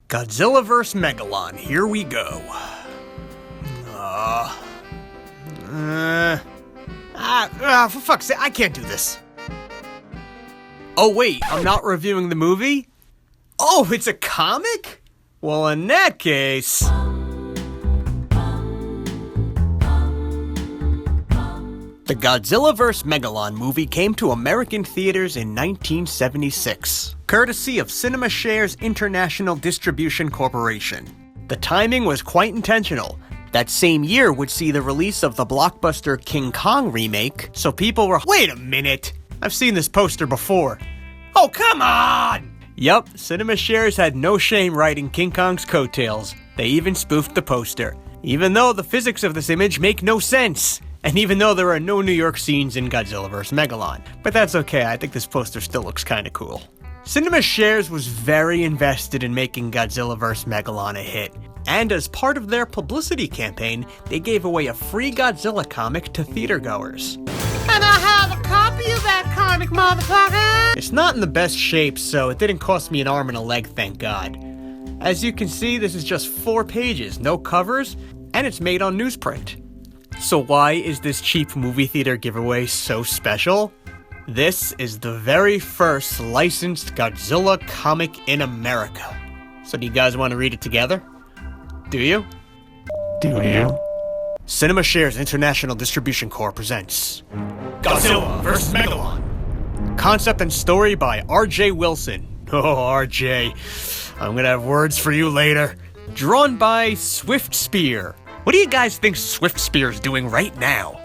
Godzilla vs. Megalon, here we go. For fuck's sake, I can't do this. Oh wait, I'm not reviewing the movie? Oh, it's a comic? Well, in that case... The Godzilla vs. Megalon movie came to American theaters in 1976, courtesy of CinemaShares International Distribution Corporation. The timing was quite intentional. That same year would see the release of the blockbuster King Kong remake, so people were— Wait a minute! I've seen this poster before. Oh, come on! Yup, CinemaShares had no shame riding King Kong's coattails. They even spoofed the poster, even though the physics of this image make no sense. And even though there are no New York scenes in Godzilla vs. Megalon. But that's okay, I think this poster still looks kinda cool. CinemaShares was very invested in making Godzilla vs. Megalon a hit. And as part of their publicity campaign, they gave away a free Godzilla comic to theatergoers. And I have a copy of that comic, motherfucker! It's not in the best shape, so it didn't cost me an arm and a leg, thank God. As you can see, this is just 4 pages, no covers, and it's made on newsprint. So why is this cheap movie theater giveaway so special? This is the very first licensed Godzilla comic in America. So do you guys want to read it together? Do you? Do you? CinemaShares International Distribution Corp presents Godzilla vs. Megalon. Concept and story by R.J. Wilson. Oh, R.J. I'm gonna have words for you later. Drawn by Swift Spear. What do you guys think Swift Spear's doing right now?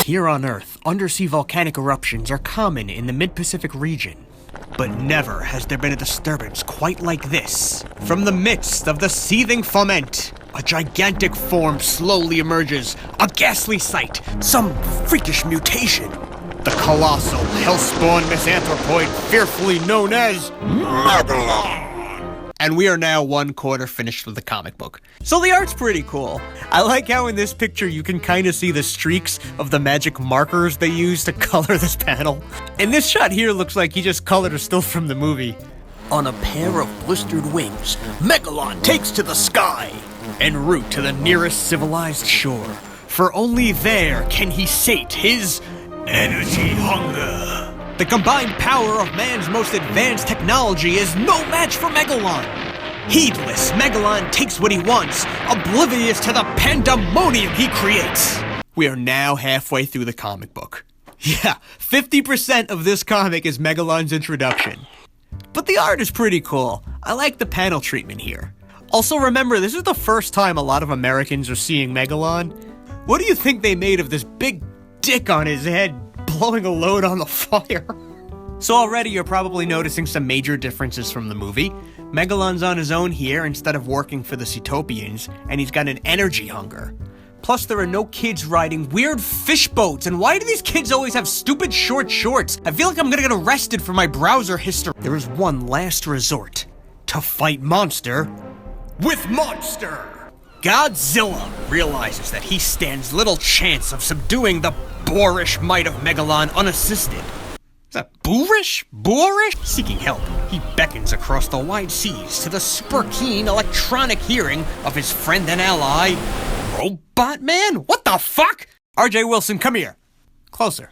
Here on Earth, undersea volcanic eruptions are common in the mid-Pacific region. But never has there been a disturbance quite like this. From the midst of the seething foment, a gigantic form slowly emerges, a ghastly sight, some freakish mutation. The colossal, hellspawn misanthropoid fearfully known as Megalon. And we are now 1/4 finished with the comic book. So the art's pretty cool. I like how in this picture you can kind of see the streaks of the magic markers they use to color this panel. And this shot here looks like he just colored a still from the movie. On a pair of blistered wings, Megalon takes to the sky, en route to the nearest civilized shore. For only there can he sate his energy hunger. The combined power of man's most advanced technology is no match for Megalon. Heedless, Megalon takes what he wants, oblivious to the pandemonium he creates. We are now halfway through the comic book. Yeah, 50% of this comic is Megalon's introduction. But the art is pretty cool. I like the panel treatment here. Also remember, this is the first time a lot of Americans are seeing Megalon. What do you think they made of this big dick on his head blowing a load on the fire? So already you're probably noticing some major differences from the movie. Megalon's on his own here instead of working for the Cetopians, and he's got an energy hunger. Plus there are no kids riding weird fish boats, and why do these kids always have stupid short shorts? I feel like I'm gonna get arrested for my browser history. There is one last resort. To fight monster with monster! Godzilla realizes that he stands little chance of subduing the boorish might of Megalon unassisted. Is that boorish? Boorish? Seeking help, he beckons across the wide seas to the super keen electronic hearing of his friend and ally, Robot Man? What the fuck? R.J. Wilson, come here. Closer.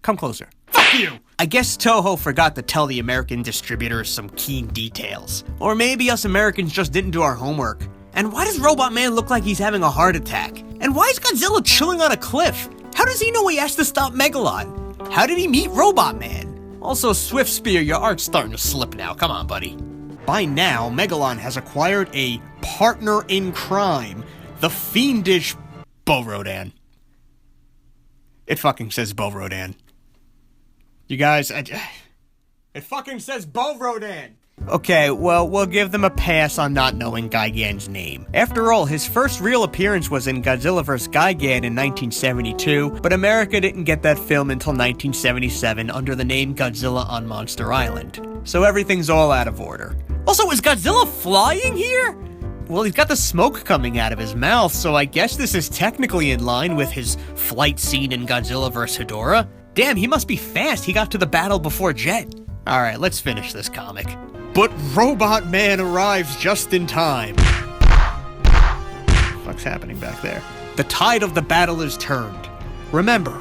Come closer. Fuck you! I guess Toho forgot to tell the American distributors some keen details. Or maybe us Americans just didn't do our homework. And why does Robot Man look like he's having a heart attack? And why is Godzilla chilling on a cliff? How does he know he has to stop Megalon? How did he meet Robot Man? Also, Swift Spear, your art's starting to slip now. Come on, buddy. By now, Megalon has acquired a partner in crime, the fiendish Bo Rodan. It fucking says Bo Rodan. You guys, it fucking says Bo Rodan! Okay, well, we'll give them a pass on not knowing Gigan's name. After all, his first real appearance was in Godzilla vs. Gigan in 1972, but America didn't get that film until 1977 under the name Godzilla on Monster Island. So everything's all out of order. Also, is Godzilla flying here? Well, he's got the smoke coming out of his mouth, so I guess this is technically in line with his flight scene in Godzilla vs. Hedorah. Damn, he must be fast. He got to the battle before Jet. Alright, let's finish this comic. But Robot Man arrives just in time. What's happening back there? The tide of the battle is turned. Remember,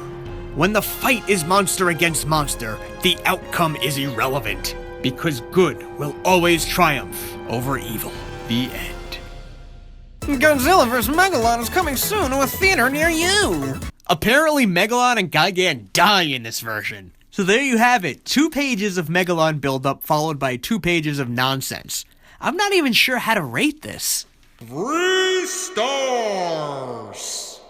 when the fight is monster against monster, the outcome is irrelevant. Because good will always triumph over evil. The end. Godzilla vs. Megalon is coming soon to a theater near you! Apparently Megalon and Gigan die in this version. So there you have it, 2 pages of Megalon build-up followed by 2 pages of nonsense. I'm not even sure how to rate this. 3 stars!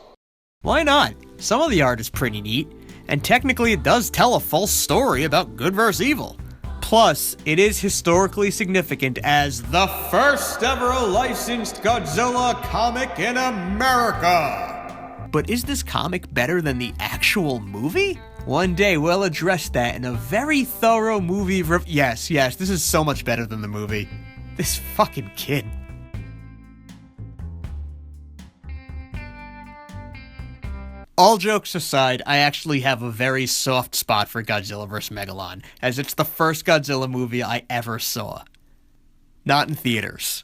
Why not? Some of the art is pretty neat, and technically it does tell a full story about good versus evil. Plus, it is historically significant as the first ever licensed Godzilla comic in America. But is this comic better than the actual movie? One day we'll address that in a very thorough movie Yes, this is so much better than the movie. This fucking kid. All jokes aside, I actually have a very soft spot for Godzilla vs. Megalon, as it's the first Godzilla movie I ever saw. Not in theaters.